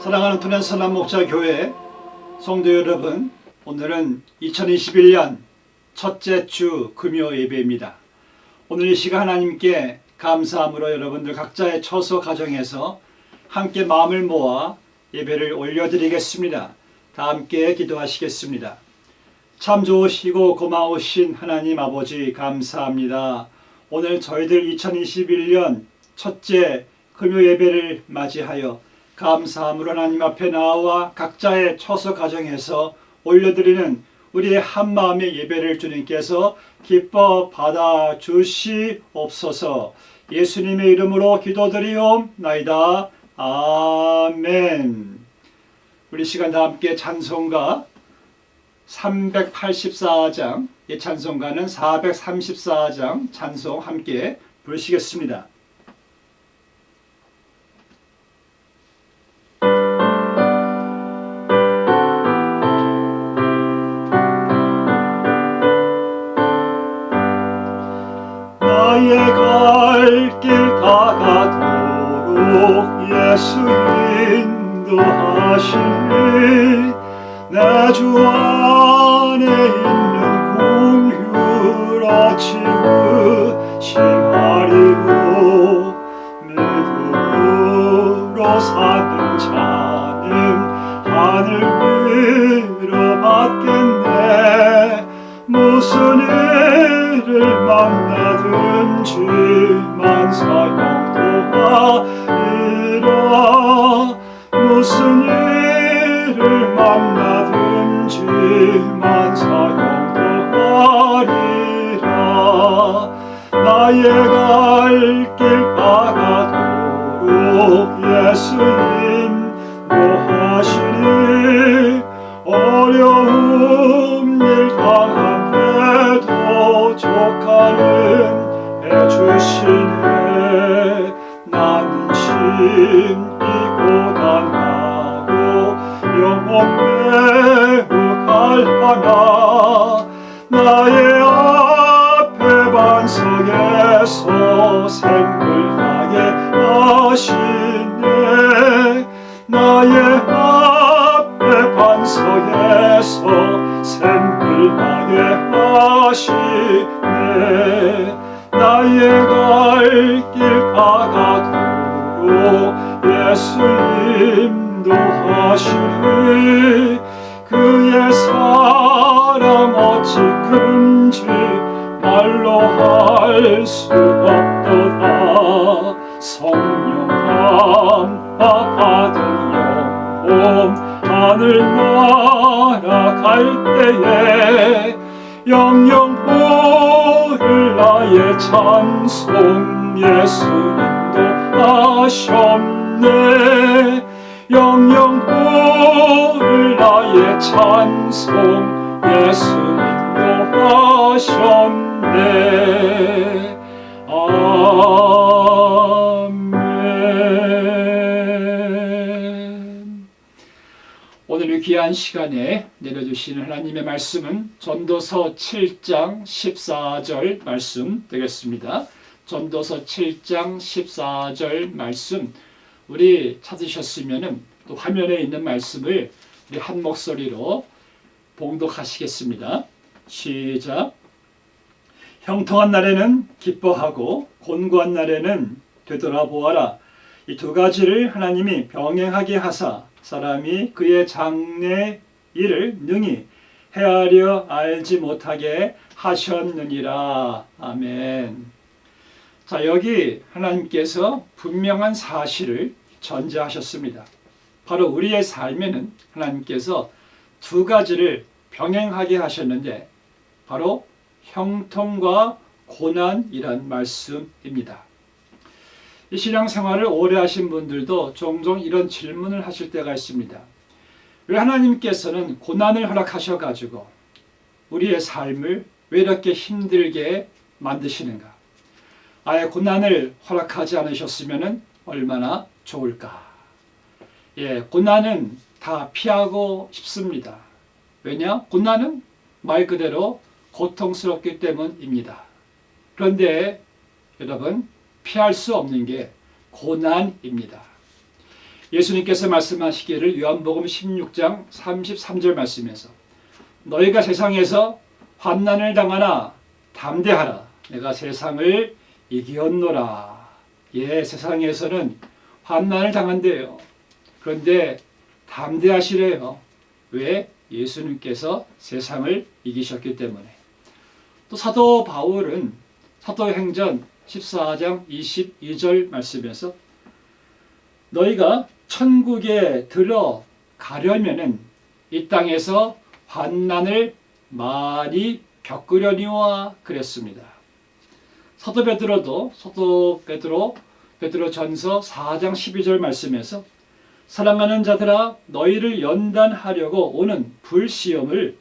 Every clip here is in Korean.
사랑하는 투낸선한 목자교회 성도 여러분, 오늘은 2021년 첫째 주 금요 예배입니다. 오늘 이 시간 하나님께 감사함으로 여러분들 각자의 처소 가정에서 함께 마음을 모아 예배를 올려드리겠습니다. 다 함께 기도하시겠습니다. 참 좋으시고 고마우신 하나님 아버지 감사합니다. 오늘 저희들 2021년 첫째 금요 예배를 맞이하여 감사함으로 하나님 앞에 나와 각자의 처소 가정에서 올려드리는 우리의 한마음의 예배를 주님께서 기뻐 받아 주시옵소서. 예수님의 이름으로 기도드리옵나이다. 아멘. 우리 시간 다 함께 찬송가 384장, 이 찬송가는 434장 찬송 함께 부르시겠습니다. 나의 갈 길 다가도록 예수 인도하시니 내 주 안에 있는 공휴라 치유심하리로 믿음으로 사는 자는 하늘 위로 받겠네. 무슨 일을 만나든지 만사형통하리라. 무슨 일을 만나든지 만사형통하리라. 나의 갈 길 다가도록 예수 인도하시니 어려운 일 당한데도 족하는 해주시네. 나는 심히 고단하고 영혼 매우 갈하나 나의 앞에 반석에서 샘물나게 하시네. 나의 앞에 반석에서 샘물나게 하시네. 나의 갈 길 다가도록 예수 인도하시니 그의 사랑 어찌 큰지 말로 할 수 없도다. 성령 감화 받은 영혼 하늘 날아갈 때에 영영 부를 나의 찬송 예수 인도하셨네. 영영 부를 나의 찬송 예수 인도하셨네. 아멘. 오늘 이 귀한 시간에 내려주시는 하나님의 말씀은 전도서 7장 14절 말씀 되겠습니다. 전도서 7장 14절 말씀 우리 찾으셨으면 또 화면에 있는 말씀을 우리 한 목소리로 봉독하시겠습니다. 시작. 형통한 날에는 기뻐하고 곤고한 날에는 되돌아보아라. 이 두 가지를 하나님이 병행하게 하사 사람이 그의 장래 일을 능히 헤아려 알지 못하게 하셨느니라. 아멘. 자, 여기 하나님께서 분명한 사실을 전제하셨습니다. 바로 우리의 삶에는 하나님께서 두 가지를 병행하게 하셨는데 바로 형통과 고난이란 말씀입니다. 이 신앙생활을 오래 하신 분들도 종종 이런 질문을 하실 때가 있습니다. 왜 하나님께서는 고난을 허락하셔가지고 우리의 삶을 왜 이렇게 힘들게 만드시는가? 아예 고난을 허락하지 않으셨으면 얼마나 좋을까? 고난은 다 피하고 싶습니다. 왜냐? 고난은 말 그대로 고통스럽기 때문입니다. 그런데 여러분, 피할 수 없는 게 고난입니다. 예수님께서 말씀하시기를 요한복음 16장 33절 말씀에서 너희가 세상에서 환난을 당하나 담대하라. 내가 세상을 이기었노라. 예, 세상에서는 환난을 당한대요. 그런데 담대하시래요. 왜? 예수님께서 세상을 이기셨기 때문에. 또 사도 바울은 사도행전 14장 22절 말씀에서 너희가 천국에 들어가려면은 이 땅에서 환난을 많이 겪으려니와 그랬습니다. 사도 베드로 전서 4장 12절 말씀에서 사랑하는 자들아 너희를 연단하려고 오는 불시험을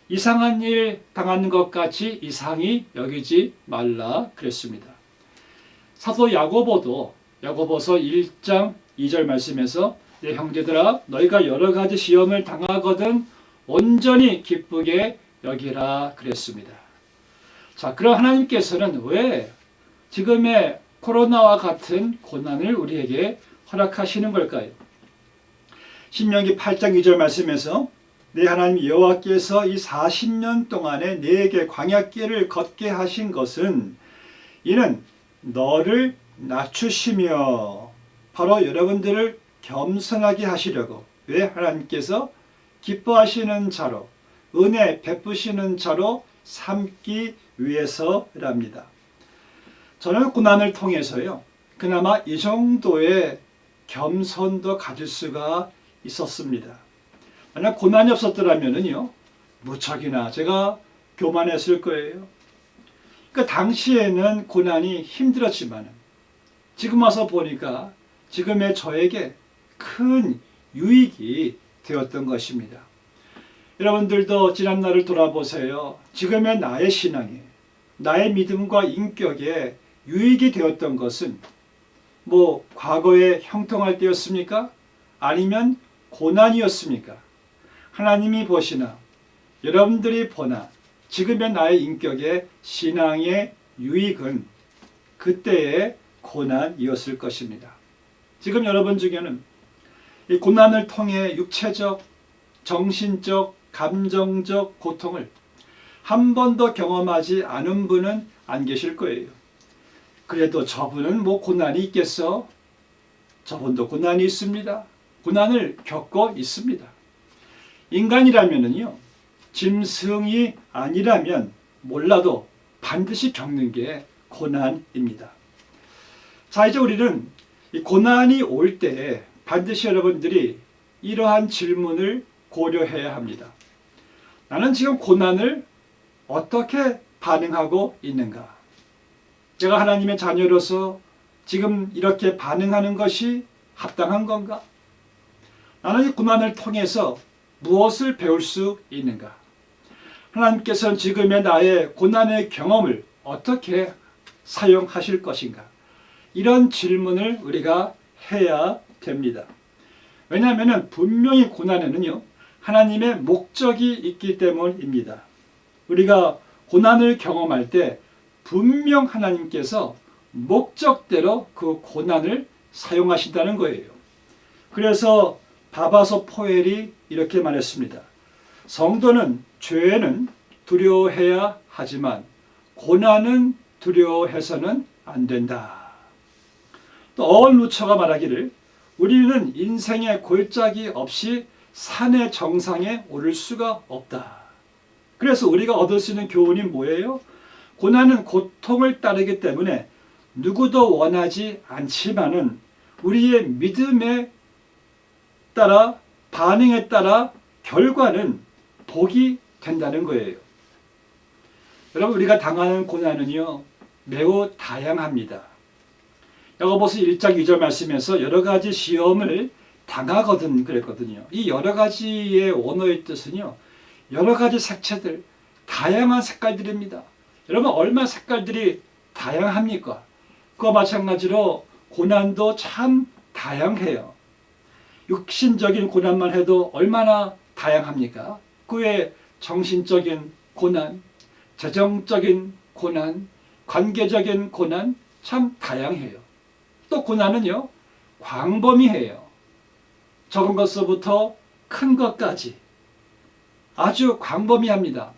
이상한 일 당하는 것 같이 이상히 여기지 말라 그랬습니다. 사도 야고보도 야고보서 1장 2절 말씀에서 내 형제들아 너희가 여러 가지 시험을 당하거든 온전히 기쁘게 여기라 그랬습니다. 자, 그럼 하나님께서는 왜 지금의 코로나와 같은 고난을 우리에게 허락하시는 걸까요? 신명기 8장 2절 말씀에서 내 하나님 여호와께서 이 40년 동안에 네게 광야길을 걷게 하신 것은 이는 너를 낮추시며 바로 여러분들을 겸손하게 하시려고 왜 하나님께서 기뻐하시는 자로 은혜 베푸시는 자로 삼기 위해서랍니다. 저는 고난을 통해서요 그나마 이 정도의 겸손도 가질 수가 있었습니다. 만약 고난이 없었더라면요 무척이나 제가 교만했을 거예요. 그러니까 당시에는 고난이 힘들었지만 지금 와서 보니까 지금의 저에게 큰 유익이 되었던 것입니다. 여러분들도 지난 날을 돌아보세요. 지금의 나의 신앙에 나의 믿음과 인격에 유익이 되었던 것은 과거에 형통할 때였습니까? 아니면 고난이었습니까? 하나님이 보시나 여러분들이 보나 지금의 나의 인격의 신앙의 유익은 그때의 고난이었을 것입니다. 지금 여러분 중에는 이 고난을 통해 육체적, 정신적, 감정적 고통을 한 번도 경험하지 않은 분은 안 계실 거예요. 그래도 저분은 고난이 있겠어? 저분도 고난이 있습니다. 고난을 겪고 있습니다. 인간이라면요, 짐승이 아니라면 몰라도 반드시 겪는 게 고난입니다. 자, 이제 우리는 이 고난이 올 때 반드시 여러분들이 이러한 질문을 고려해야 합니다. 나는 지금 고난을 어떻게 반응하고 있는가? 제가 하나님의 자녀로서 지금 이렇게 반응하는 것이 합당한 건가? 나는 이 고난을 통해서 무엇을 배울 수 있는가? 하나님께서는 지금의 나의 고난의 경험을 어떻게 사용하실 것인가? 이런 질문을 우리가 해야 됩니다. 왜냐하면 분명히 고난에는요 하나님의 목적이 있기 때문입니다. 우리가 고난을 경험할 때 분명 하나님께서 목적대로 그 고난을 사용하신다는 거예요. 그래서 바바소 포엘이 이렇게 말했습니다. 성도는 죄는 두려워해야 하지만 고난은 두려워해서는 안 된다. 또 어원 루처가 말하기를 우리는 인생의 골짜기 없이 산의 정상에 오를 수가 없다. 그래서 우리가 얻을 수 있는 교훈이 뭐예요? 고난은 고통을 따르기 때문에 누구도 원하지 않지만은 우리의 믿음에 따라 반응에 따라 결과는 복이 된다는 거예요. 여러분 우리가 당하는 고난은요 매우 다양합니다. 야고보서 1장 2절 말씀에서 여러 가지 시험을 당하거든 그랬거든요. 이 여러 가지의 원어의 뜻은요 여러 가지 색채들 다양한 색깔들입니다. 여러분 얼마나 색깔들이 다양합니까? 그와 마찬가지로 고난도 참 다양해요. 육신적인 고난만 해도 얼마나 다양합니까? 그 외에 정신적인 고난, 재정적인 고난, 관계적인 고난 참 다양해요. 또 고난은요 광범위해요. 적은 것서부터 큰 것까지 아주 광범위합니다.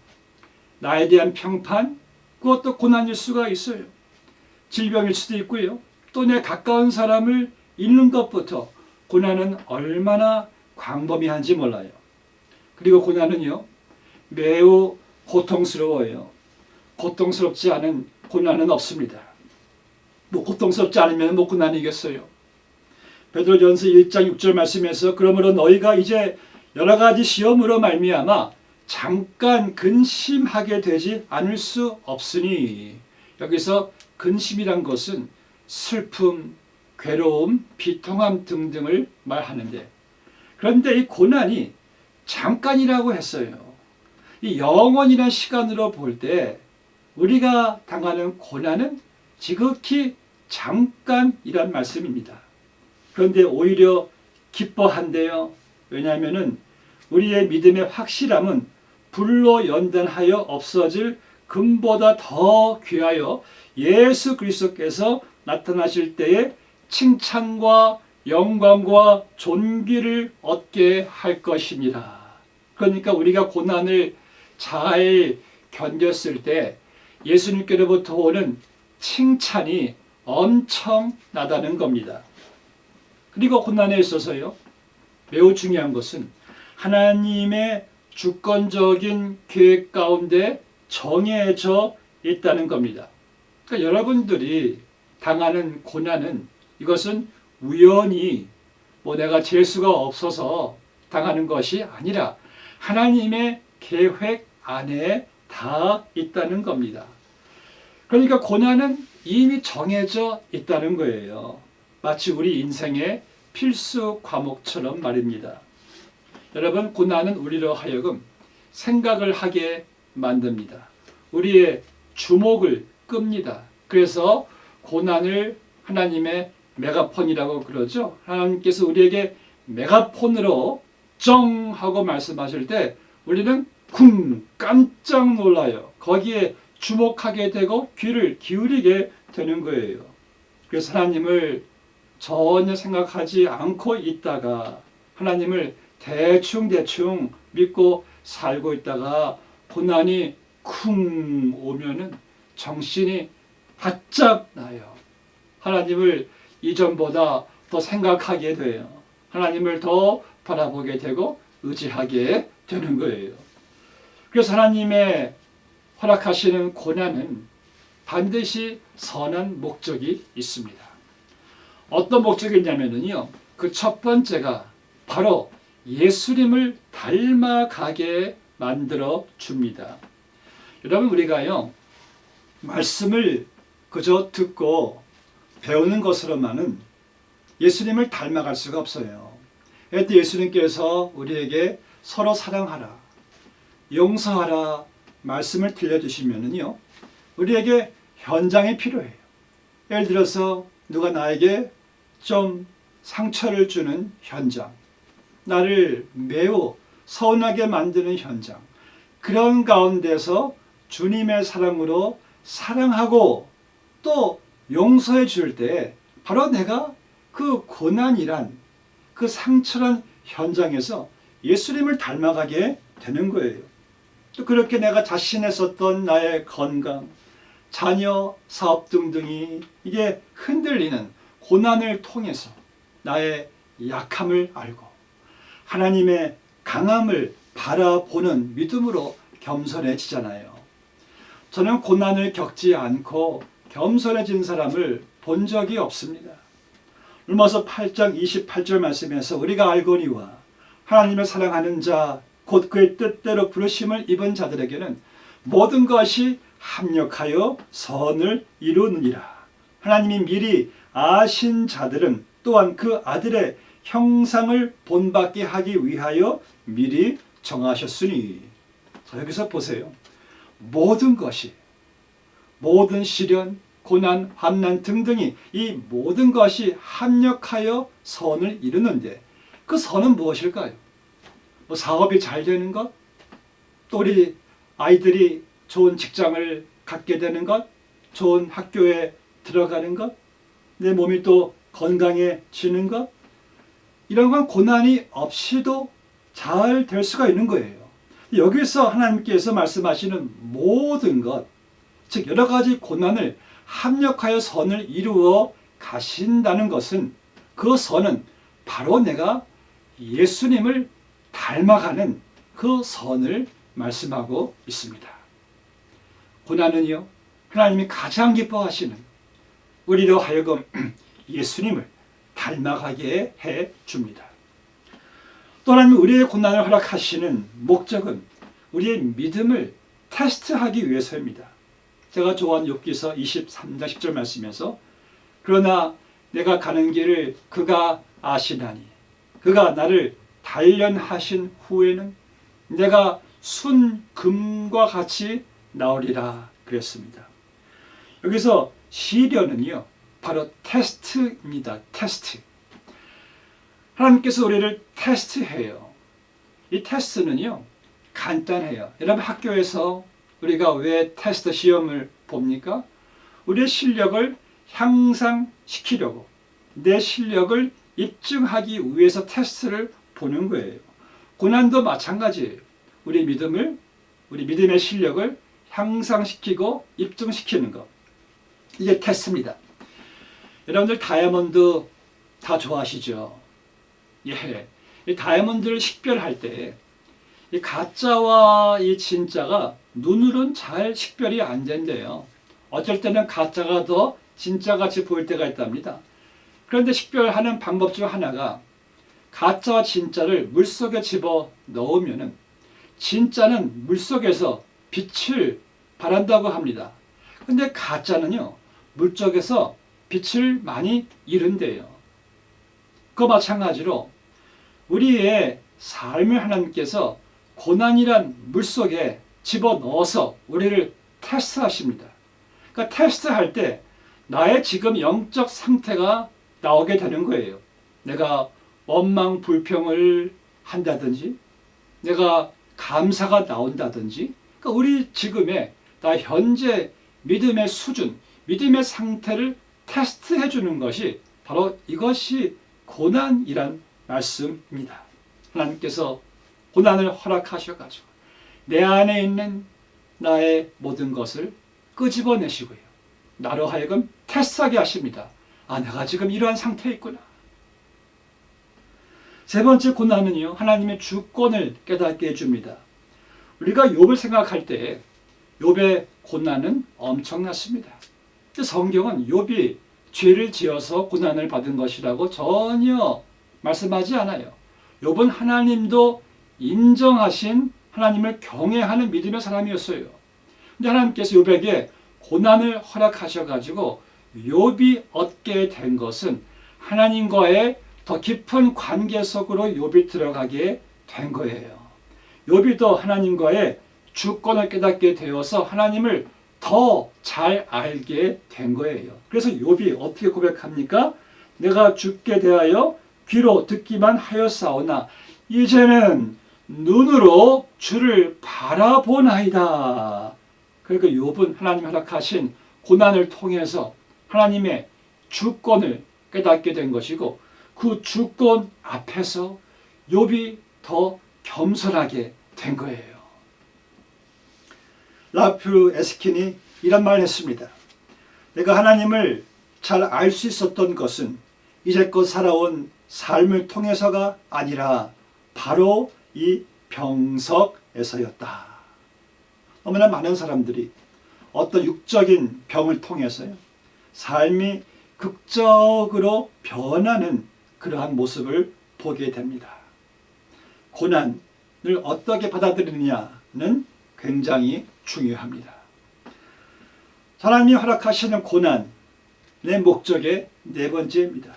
나에 대한 평판, 그것도 고난일 수가 있어요. 질병일 수도 있고요. 또 내 가까운 사람을 잃는 것부터 고난은 얼마나 광범위한지 몰라요. 그리고 고난은요, 매우 고통스러워요. 고통스럽지 않은 고난은 없습니다. 고통스럽지 않으면 고난이겠어요. 베드로전서 1장 6절 말씀에서 그러므로 너희가 이제 여러 가지 시험으로 말미암아 잠깐 근심하게 되지 않을 수 없으니, 여기서 근심이란 것은 슬픔, 괴로움, 비통함 등등을 말하는데, 그런데 이 고난이 잠깐이라고 했어요. 이 영원이라는 시간으로 볼 때 우리가 당하는 고난은 지극히 잠깐이란 말씀입니다. 그런데 오히려 기뻐한대요. 왜냐하면 우리의 믿음의 확실함은 불로 연단하여 없어질 금보다 더 귀하여 예수 그리스도께서 나타나실 때에 칭찬과 영광과 존귀를 얻게 할 것이니라. 그러니까 우리가 고난을 잘 견뎠을 때 예수님께로부터 오는 칭찬이 엄청나다는 겁니다. 그리고 고난에 있어서요, 매우 중요한 것은 하나님의 주권적인 계획 가운데 정해져 있다는 겁니다. 그러니까 여러분들이 당하는 고난은 이것은 우연히 내가 재수가 없어서 당하는 것이 아니라 하나님의 계획 안에 다 있다는 겁니다. 그러니까 고난은 이미 정해져 있다는 거예요. 마치 우리 인생의 필수 과목처럼 말입니다. 여러분, 고난은 우리로 하여금 생각을 하게 만듭니다. 우리의 주목을 끕니다. 그래서 고난을 하나님의 메가폰이라고 그러죠. 하나님께서 우리에게 메가폰으로 쩡 하고 말씀하실 때 우리는 쿵 깜짝 놀라요. 거기에 주목하게 되고 귀를 기울이게 되는 거예요. 그래서 하나님을 전혀 생각하지 않고 있다가 하나님을 대충 믿고 살고 있다가 고난이 쿵 오면은 정신이 바짝 나요. 하나님을 이전보다 더 생각하게 돼요. 하나님을 더 바라보게 되고 의지하게 되는 거예요. 그래서 하나님의 허락하시는 고난은 반드시 선한 목적이 있습니다. 어떤 목적이 있냐면요, 그 첫 번째가 바로 예수님을 닮아가게 만들어 줍니다. 여러분, 우리가요, 말씀을 그저 듣고 배우는 것으로만은 예수님을 닮아갈 수가 없어요. 그래서 예수님께서 우리에게 서로 사랑하라, 용서하라 말씀을 들려주시면은요, 우리에게 현장이 필요해요. 예를 들어서 누가 나에게 좀 상처를 주는 현장, 나를 매우 서운하게 만드는 현장, 그런 가운데서 주님의 사랑으로 사랑하고 또 용서해 줄 때 바로 내가 그 고난이란, 그 상처란 현장에서 예수님을 닮아가게 되는 거예요. 또 그렇게 내가 자신의 썼던 나의 건강, 자녀, 사업 등등이 이게 흔들리는 고난을 통해서 나의 약함을 알고 하나님의 강함을 바라보는 믿음으로 겸손해지잖아요. 저는 고난을 겪지 않고 겸손해진 사람을 본 적이 없습니다. 로마서 8장 28절 말씀에서 우리가 알거니와 하나님을 사랑하는 자 곧 그의 뜻대로 부르심을 입은 자들에게는 모든 것이 합력하여 선을 이루느니라. 하나님이 미리 아신 자들은 또한 그 아들의 형상을 본받게 하기 위하여 미리 정하셨으니. 자, 여기서 보세요. 모든 것이, 모든 시련, 고난, 환난 등등이 이 모든 것이 합력하여 선을 이루는데 그 선은 무엇일까요? 사업이 잘 되는 것, 또 우리 아이들이 좋은 직장을 갖게 되는 것, 좋은 학교에 들어가는 것, 내 몸이 또 건강해지는 것, 이런 건 고난이 없이도 잘 될 수가 있는 거예요. 여기서 하나님께서 말씀하시는 모든 것, 즉 여러 가지 고난을 합력하여 선을 이루어 가신다는 것은, 그 선은 바로 내가 예수님을 닮아가는 그 선을 말씀하고 있습니다. 고난은요, 하나님이 가장 기뻐하시는, 우리로 하여금 예수님을 닮아가게 해 줍니다. 또 하나님은 우리의 고난을 허락하시는 목적은 우리의 믿음을 테스트하기 위해서입니다. 제가 좋아하는 욥기서 23장 10절 말씀에서, 그러나 내가 가는 길을 그가 아시나니 그가 나를 단련하신 후에는 내가 순금과 같이 나오리라 그랬습니다. 여기서 시련은요, 바로 테스트입니다. 테스트. 하나님께서 우리를 테스트해요. 이 테스트는요, 간단해요. 여러분 학교에서 우리가 왜 테스트 시험을 봅니까? 우리의 실력을 향상시키려고, 내 실력을 입증하기 위해서 테스트를 보는 거예요. 고난도 마찬가지예요. 우리 믿음의 실력을 향상시키고 입증시키는 것. 이게 테스트입니다. 여러분들 다이아몬드 다 좋아하시죠? 예. 이 다이아몬드를 식별할 때, 이 가짜와 이 진짜가 눈으로는 잘 식별이 안 된대요. 어쩔 때는 가짜가 더 진짜같이 보일 때가 있답니다. 그런데 식별하는 방법 중 하나가, 가짜와 진짜를 물속에 집어 넣으면은 진짜는 물속에서 빛을 발한다고 합니다. 근데 가짜는요, 물속에서 빛을 많이 잃은대요. 그 마찬가지로 우리의 삶을 하나님께서 고난이란 물속에 집어넣어서 우리를 테스트하십니다. 그러니까 테스트할 때 나의 지금 영적 상태가 나오게 되는 거예요. 내가 원망 불평을 한다든지, 내가 감사가 나온다든지, 그러니까 우리 지금의 나 현재 믿음의 수준, 믿음의 상태를 테스트해 주는 것이 바로 이것이 고난이란 말씀입니다. 하나님께서 고난을 허락하셔가지고 내 안에 있는 나의 모든 것을 끄집어내시고요, 나로 하여금 테스트하게 하십니다. 아, 내가 지금 이러한 상태에 있구나. 세 번째 고난은요, 하나님의 주권을 깨닫게 해줍니다. 우리가 욥을 생각할 때 욥의 고난은 엄청났습니다. 성경은 욥이 죄를 지어서 고난을 받은 것이라고 전혀 말씀하지 않아요. 욥은 하나님도 인정하신, 하나님을 경외하는 믿음의 사람이었어요. 근데 하나님께서 욥에게 고난을 허락하셔가지고 욥이 얻게 된 것은 하나님과의 더 깊은 관계 속으로 욥이 들어가게 된 거예요. 욥이 더 하나님과의 주권을 깨닫게 되어서 하나님을 더 잘 알게 된 거예요. 그래서 욥이 어떻게 고백합니까? 내가 주께 대하여 귀로 듣기만 하였사오나 이제는 눈으로 주를 바라보나이다. 그러니까 욥은 하나님 허락하신 고난을 통해서 하나님의 주권을 깨닫게 된 것이고, 그 주권 앞에서 욥이 더 겸손하게 된 거예요. 라프 에스킨이 이런 말을 했습니다. 내가 하나님을 잘 알 수 있었던 것은 이제껏 살아온 삶을 통해서가 아니라 바로 이 병석에서였다. 너무나 많은 사람들이 어떤 육적인 병을 통해서요, 삶이 극적으로 변하는 그러한 모습을 보게 됩니다. 고난을 어떻게 받아들이느냐는 굉장히 중요합니다. 하나님이 허락하시는 고난의 목적의 네 번째입니다.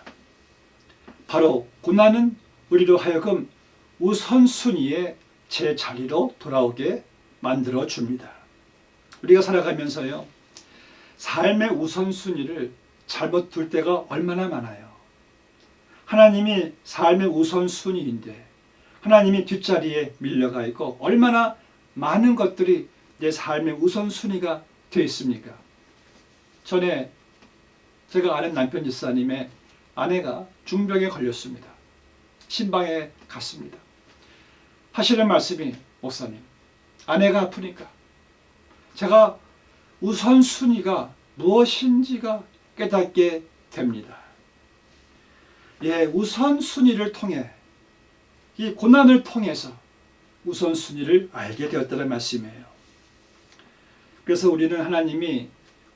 바로 고난은 우리로 하여금 우선순위의 제자리로 돌아오게 만들어 줍니다. 우리가 살아가면서요, 삶의 우선순위를 잘못 둘 때가 얼마나 많아요. 하나님이 삶의 우선순위인데 하나님이 뒷자리에 밀려가 있고 얼마나 많은 것들이 내 삶의 우선순위가 되어 있습니까? 전에 제가 아는 남편 집사님의 아내가 중병에 걸렸습니다. 신방에 갔습니다. 하시는 말씀이, 목사님, 아내가 아프니까 제가 우선순위가 무엇인지가 깨닫게 됩니다. 예, 우선순위를 통해, 이 고난을 통해서 우선순위를 알게 되었다는 말씀이에요. 그래서 우리는 하나님이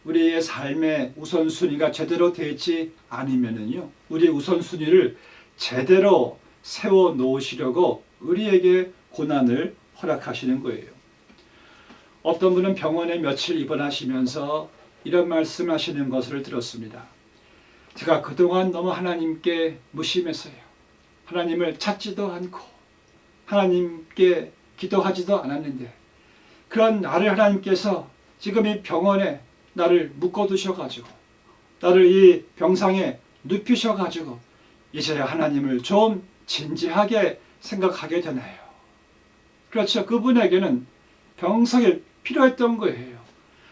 우리의 삶의 우선순위가 제대로 되어 있지 않으면은요, 우리의 우선순위를 제대로 세워 놓으시려고 우리에게 고난을 허락하시는 거예요. 어떤 분은 병원에 며칠 입원하시면서 이런 말씀하시는 것을 들었습니다. 제가 그동안 너무 하나님께 무심했어요. 하나님을 찾지도 않고 하나님께 기도하지도 않았는데, 그런 나를 하나님께서 지금 이 병원에 나를 묶어두셔가지고, 나를 이 병상에 눕히셔가지고 이제야 하나님을 좀 진지하게 생각하게 되나요? 그렇죠. 그분에게는 병석이 필요했던 거예요.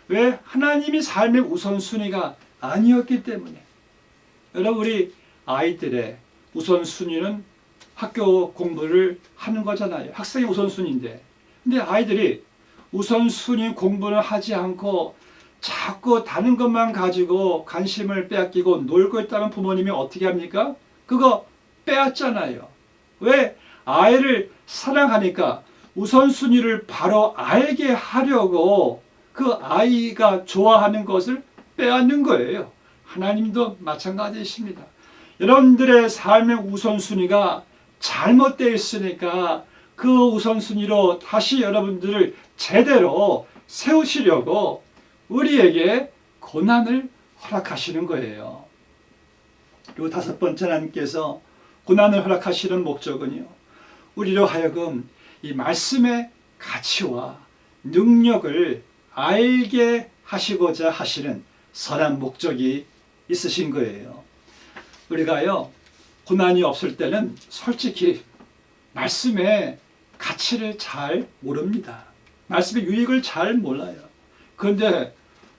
왜? 하나님이 삶의 우선순위가 아니었기 때문에. 여러분, 우리 아이들의 우선순위는 학교 공부를 하는 거잖아요. 학생의 우선순위인데. 근데 아이들이 우선순위 공부를 하지 않고 자꾸 다른 것만 가지고 관심을 빼앗기고 놀고 있다면 부모님이 어떻게 합니까? 그거 빼앗잖아요. 왜? 아이를 사랑하니까 우선순위를 바로 알게 하려고 그 아이가 좋아하는 것을 빼앗는 거예요. 하나님도 마찬가지이십니다. 여러분들의 삶의 우선순위가 잘못되어 있으니까 그 우선순위로 다시 여러분들을 제대로 세우시려고 우리에게 고난을 허락하시는 거예요. 그리고 다섯 번째, 하나님께서 고난을 허락하시는 목적은요, 우리로 하여금 이 말씀의 가치와 능력을 알게 하시고자 하시는 선한 목적이 있으신 거예요. 우리가요, 고난이 없을 때는 솔직히 말씀의 가치를 잘 모릅니다. 말씀의 유익을 잘 몰라요. 그런데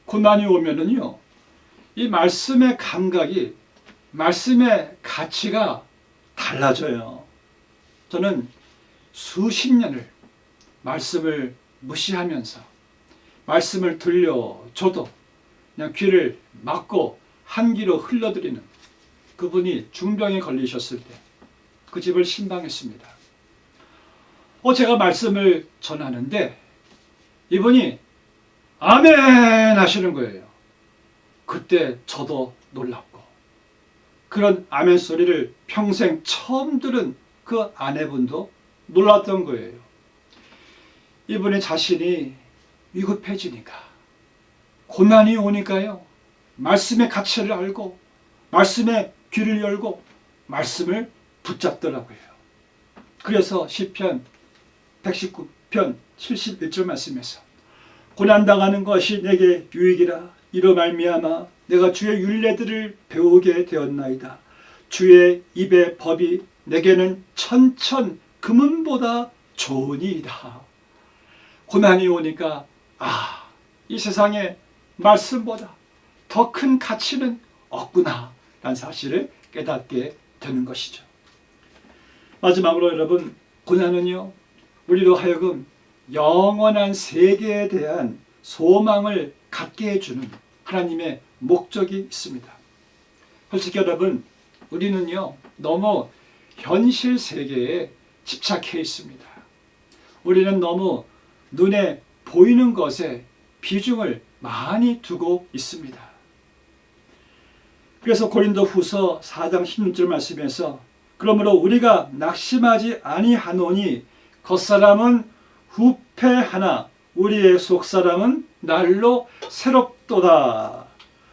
고난이 오면은요, 이 말씀의 감각이, 말씀의 가치가 달라져요. 저는 수십 년을 말씀을 무시하면서 말씀을 들려줘도 그냥 귀를 막고 한 귀로 흘러들이는 그분이 중병에 걸리셨을 때 그 집을 신방했습니다. 제가 말씀을 전하는데 이분이 아멘 하시는 거예요. 그때 저도 놀랍고, 그런 아멘 소리를 평생 처음 들은 그 아내분도 놀랐던 거예요. 이분의 자신이 위급해지니까, 고난이 오니까요, 말씀의 가치를 알고 말씀의 귀를 열고 말씀을 붙잡더라고요. 그래서 시편 119편 71절 말씀에서 고난당하는 것이 내게 유익이라, 이로 말미암아 내가 주의 율례들을 배우게 되었나이다. 주의 입의 법이 내게는 천천 금은보다 좋으니이다. 고난이 오니까 이 세상의 말씀보다 더 큰 가치는 없구나 라는 사실을 깨닫게 되는 것이죠. 마지막으로 여러분, 고난은요, 우리로 하여금 영원한 세계에 대한 소망을 갖게 해주는 하나님의 목적이 있습니다. 솔직히 여러분, 우리는요, 너무 현실 세계에 집착해 있습니다. 우리는 너무 눈에 보이는 것에 비중을 많이 두고 있습니다. 그래서 고린도후서 4장 16절 말씀에서 그러므로 우리가 낙심하지 아니하노니 겉사람은 후패하나 우리의 속사람은 날로 새롭도다.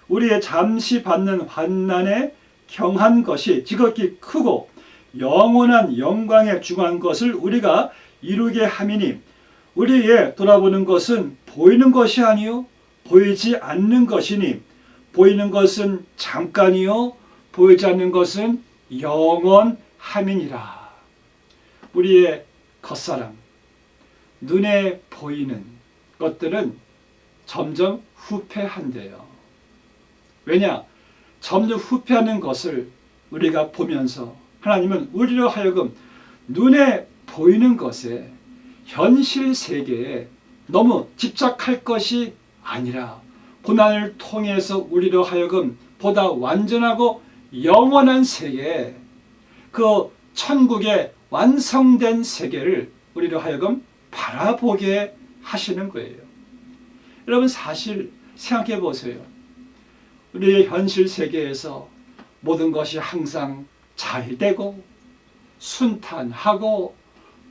우리의 잠시 받는 환난에 경한 것이 지극히 크고 영원한 영광에 중한 것을 우리가 이루게 함이니, 우리의 돌아보는 것은 보이는 것이 아니요 보이지 않는 것이니, 보이는 것은 잠깐이요 보이지 않는 것은 영원함이니라. 우리의 겉사람, 눈에 보이는 것들은 점점 후패한대요. 왜냐? 점점 후패하는 것을 우리가 보면서 하나님은 우리로 하여금 눈에 보이는 것에 현실 세계에 너무 집착할 것이 아니라 고난을 통해서 우리로 하여금 보다 완전하고 영원한 세계, 그 천국의 완성된 세계를 우리로 하여금 바라보게 하시는 거예요. 여러분, 사실 생각해 보세요. 우리의 현실 세계에서 모든 것이 항상 잘 되고 순탄하고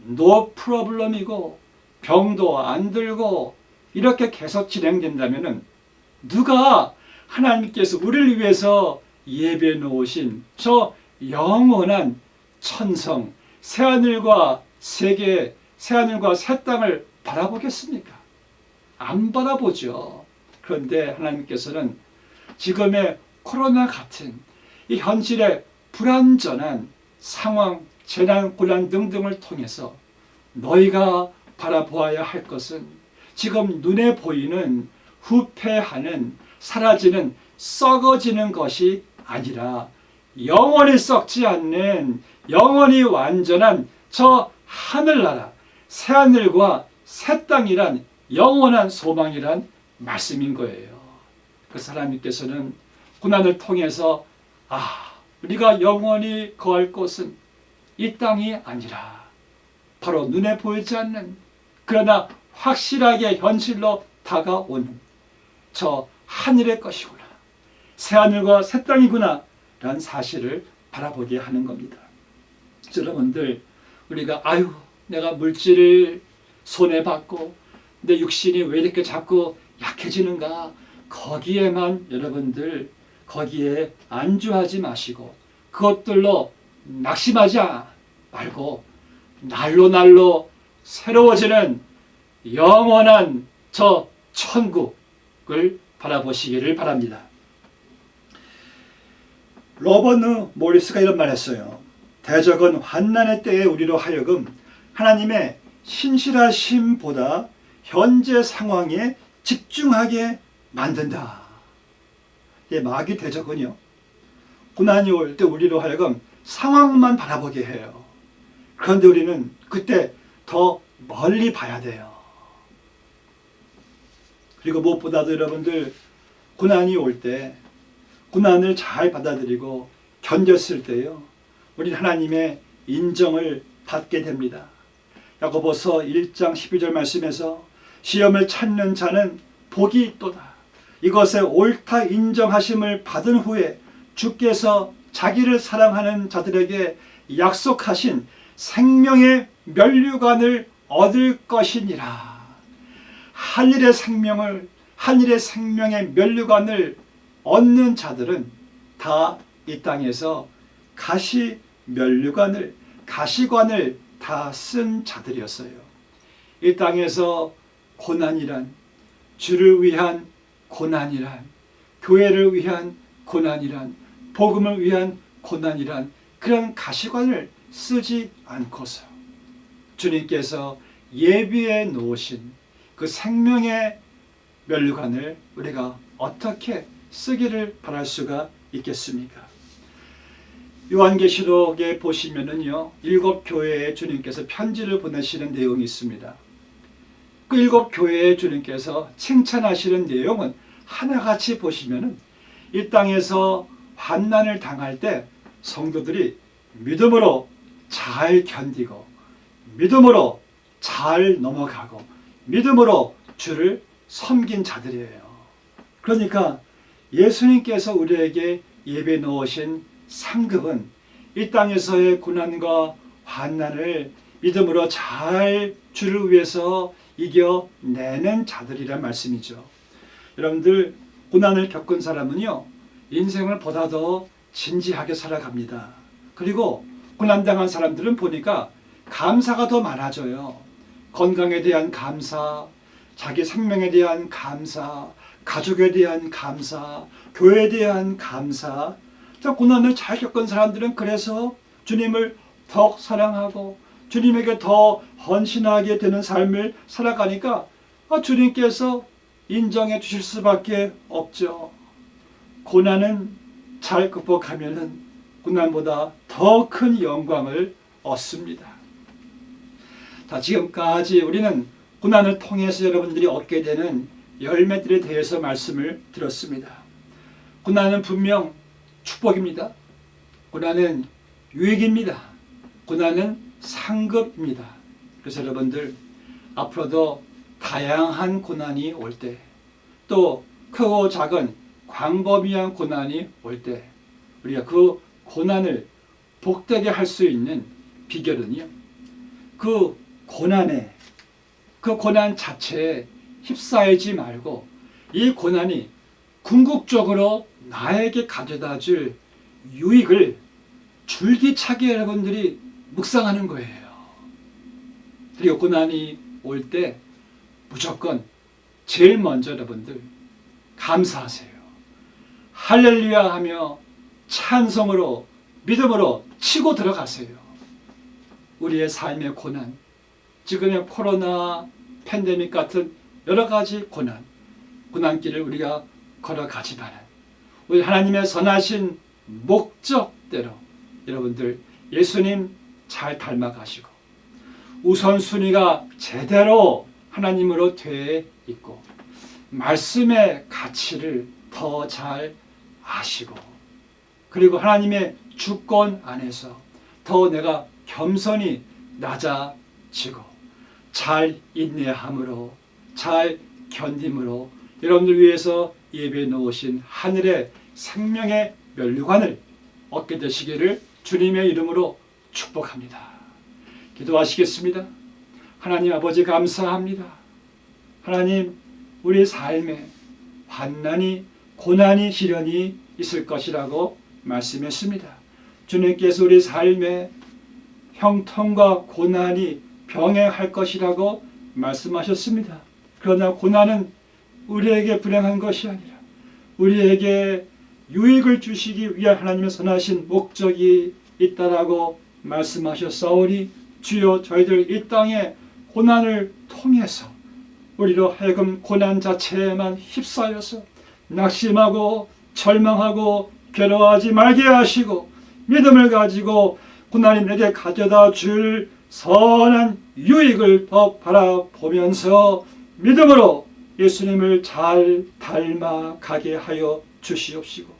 노 프로블럼이고 병도 안 들고 이렇게 계속 진행된다면 누가 하나님께서 우리를 위해서 예배해 놓으신 저 영원한 천성, 새하늘과 세계, 새하늘과 새 땅을 바라보겠습니까? 안 바라보죠. 그런데 하나님께서는 지금의 코로나 같은 이 현실의 불완전한 상황, 재난, 고난 등등을 통해서 너희가 바라보아야 할 것은 지금 눈에 보이는 후패하는, 사라지는, 썩어지는 것이 아니라 영원히 썩지 않는, 영원히 완전한 저 하늘나라, 새하늘과 새 땅이란 영원한 소망이란 말씀인 거예요. 그래서 하나님께서는 고난을 통해서 우리가 영원히 거할 곳은 이 땅이 아니라 바로 눈에 보이지 않는, 그러나 확실하게 현실로 다가오는 저 하늘의 것이구나, 새하늘과 새 땅이구나 라는 사실을 바라보게 하는 겁니다. 여러분들, 우리가 내가 물질을 손해받고 내 육신이 왜 이렇게 자꾸 약해지는가, 거기에만 여러분들 거기에 안주하지 마시고 그것들로 낙심하지 말고 날로 새로워지는 영원한 저 천국을 바라보시기를 바랍니다. 로버트 모리스가 이런 말 했어요. 대적은 환난의 때에 우리로 하여금 하나님의 신실하심보다 현재 상황에 집중하게 만든다. 마귀 대적은요, 고난이 올 때 우리로 하여금 상황만 바라보게 해요. 그런데 우리는 그때 더 멀리 봐야 돼요. 그리고 무엇보다도 여러분들, 고난이 올 때 고난을 잘 받아들이고 견뎠을 때요, 우리는 하나님의 인정을 받게 됩니다. 야고보서 1장 12절 말씀에서 시험을 찾는 자는 복이 있도다. 이것에 옳다 인정하심을 받은 후에 주께서 자기를 사랑하는 자들에게 약속하신 생명의 면류관을 얻을 것이니라. 하늘의 생명의 면류관을 얻는 자들은 다 이 땅에서 가시관을 다 쓴 자들이었어요. 이 땅에서 고난이란, 주를 위한 고난이란, 교회를 위한 고난이란, 복음을 위한 고난이란 그런 가시관을 쓰지 않고서 주님께서 예비해 놓으신 그 생명의 면류관을 우리가 어떻게 쓰기를 바랄 수가 있겠습니까? 요한계시록에 보시면은요, 7 교회에 주님께서 편지를 보내시는 내용이 있습니다. 그 7 교회에 주님께서 칭찬하시는 내용은 하나같이 보시면은 이 땅에서 환난을 당할 때 성도들이 믿음으로 잘 견디고 믿음으로 잘 넘어가고 믿음으로 주를 섬긴 자들이에요. 그러니까 예수님께서 우리에게 예배 놓으신 상급은 이 땅에서의 고난과 환난을 믿음으로 잘 주를 위해서 이겨내는 자들이란 말씀이죠. 여러분들, 고난을 겪은 사람은요, 인생을 보다 더 진지하게 살아갑니다. 그리고 고난당한 사람들은 보니까 감사가 더 많아져요. 건강에 대한 감사, 자기 생명에 대한 감사, 가족에 대한 감사, 교회에 대한 감사. 고난을 잘 겪은 사람들은 그래서 주님을 더 사랑하고 주님에게 더 헌신하게 되는 삶을 살아가니까 주님께서 인정해 주실 수밖에 없죠. 고난은 잘 극복하면은 고난보다 더 큰 영광을 얻습니다. 자, 지금까지 우리는 고난을 통해서 여러분들이 얻게 되는 열매들에 대해서 말씀을 들었습니다. 고난은 분명 축복입니다. 고난은 유익입니다. 고난은 상급입니다. 그래서 여러분들 앞으로도 다양한 고난이 올 때, 또 크고 작은 광범위한 고난이 올 때 우리가 그 고난을 복되게 할 수 있는 비결은요, 그 고난 자체에 휩싸이지 말고 이 고난이 궁극적으로 나에게 가져다 줄 유익을 줄기차게 여러분들이 묵상하는 거예요. 그리고 고난이 올 때 무조건 제일 먼저 여러분들 감사하세요. 할렐루야 하며 찬송으로 믿음으로 치고 들어가세요. 우리의 삶의 고난, 지금의 코로나 팬데믹 같은 여러 가지 고난길을 우리가 걸어가지만은 우리 하나님의 선하신 목적대로 여러분들 예수님 잘 닮아가시고 우선순위가 제대로 하나님으로 돼 있고 말씀의 가치를 더 잘 아시고 그리고 하나님의 주권 안에서 더 내가 겸손히 낮아지고 잘 인내함으로 잘 견딤으로 여러분들 위해서 예배해 놓으신 하늘의 생명의 면류관을 얻게 되시기를 주님의 이름으로 축복합니다. 기도하시겠습니다. 하나님 아버지 감사합니다. 하나님 우리 삶에 환난이 고난이 시련이 있을 것이라고 말씀했습니다. 주님께서 우리 삶에 형통과 고난이 병행할 것이라고 말씀하셨습니다. 그러나 고난은 우리에게 불행한 것이 아니라 우리에게 유익을 주시기 위한 하나님의 선하신 목적이 있다라고 말씀하셨사오니 주여 저희들 이 땅에 고난을 통해서 우리로 하여금 고난 자체에만 휩싸여서 낙심하고 절망하고 괴로워하지 말게 하시고 믿음을 가지고 고난이 내게 가져다 줄 선한 유익을 더 바라보면서 믿음으로 예수님을 잘 닮아가게 하여 주시옵시고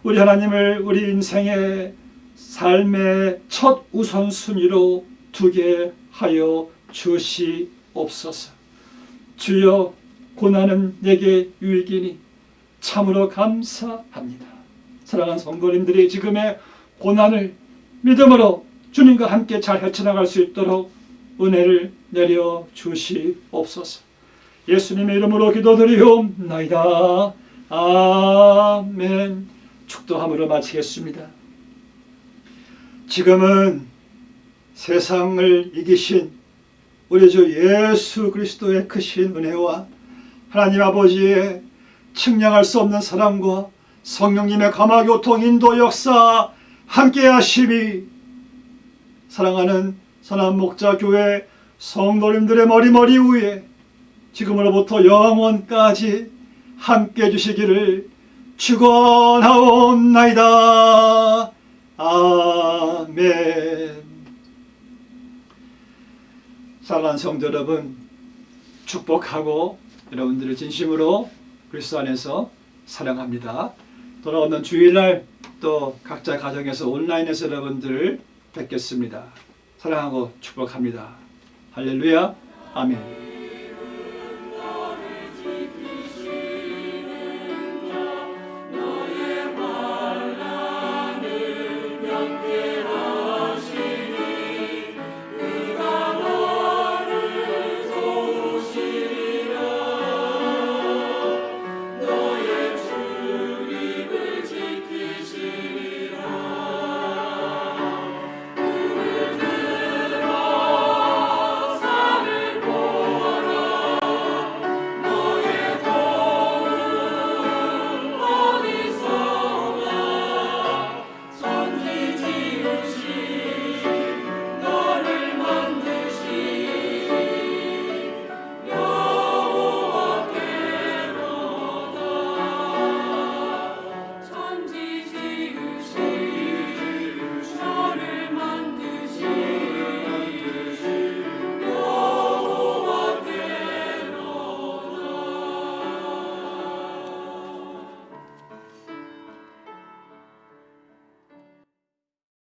우리 하나님을 우리 인생의 삶의 첫 우선순위로 두게 하여 주시옵소서. 주여 고난은 내게 유익이니 참으로 감사합니다. 사랑하는 성도님들이 지금의 고난을 믿음으로 주님과 함께 잘 헤쳐나갈 수 있도록 은혜를 내려 주시옵소서. 예수님의 이름으로 기도드리옵나이다. 아멘. 축도함으로 마치겠습니다. 지금은 세상을 이기신 우리 주 예수 그리스도의 크신 은혜와 하나님 아버지의 측량할 수 없는 사랑과 성령님의 감화교통 인도 역사 함께 하심이 사랑하는 선한 목자 교회 성도님들의 머리 위에 지금으로부터 영원까지 함께 해주시기를 축원하옵나이다. 아멘. 사랑하는 성도 여러분, 축복하고 여러분들을 진심으로 그리스도 안에서 사랑합니다. 돌아오는 주일날 또 각자 가정에서 온라인에서 여러분들을 뵙겠습니다. 사랑하고 축복합니다. 할렐루야. 아멘.